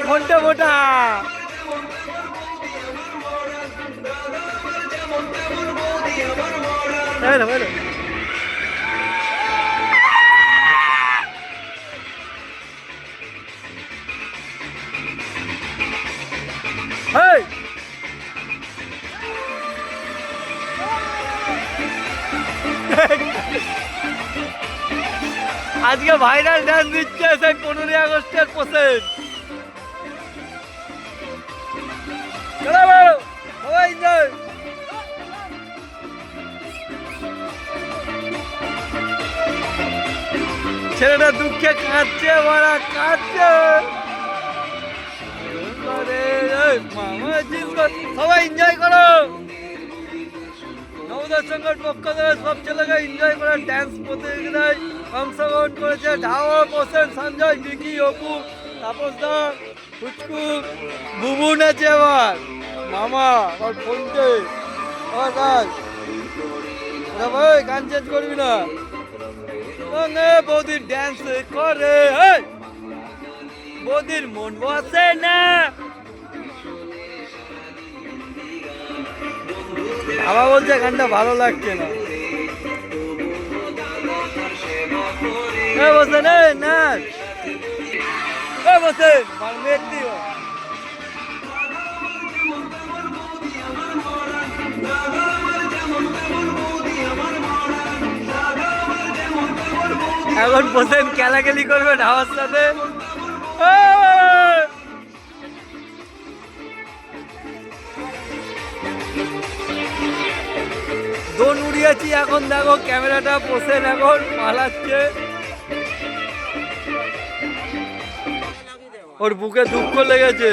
ফোনটা মোটা Hey! আজকে ভাইরাল ডান্স দিচ্ছে সেই 15ই আগস্টের পোসেন সবাই এনজয় ছেলেটা দুঃখে কাঁদছে মারা কাঁদছে সবাই এনজয় করো নবদাস সংঘের পক্ষ থেকে সব ছেলেকে এনজয় করে ড্যান্স প্রতিযোগিতায় অংশগ্রহণ করেছে ঢাওয়া পোষণ সঞ্জয় বিকি অপু তাপস দা ফুচকু বুবু নেছে আবার মামা আবার ফোনটে আবার কাজ ওরা ভাই গান চেঞ্জ করবি না বৌদির ড্যান্স করে বৌদির মন বসে না আবার বলছে গানটা ভালো লাগছে না বসে না বসে মেঘ দিও এখন বসে খেলাখেলি করবেন হাওয়ার সাথে দোন উড়িয়েছি এখন দেখো ক্যামেরাটা পোষেন এখন পালাচ্ছে ওর বুকে দুঃখ লেগেছে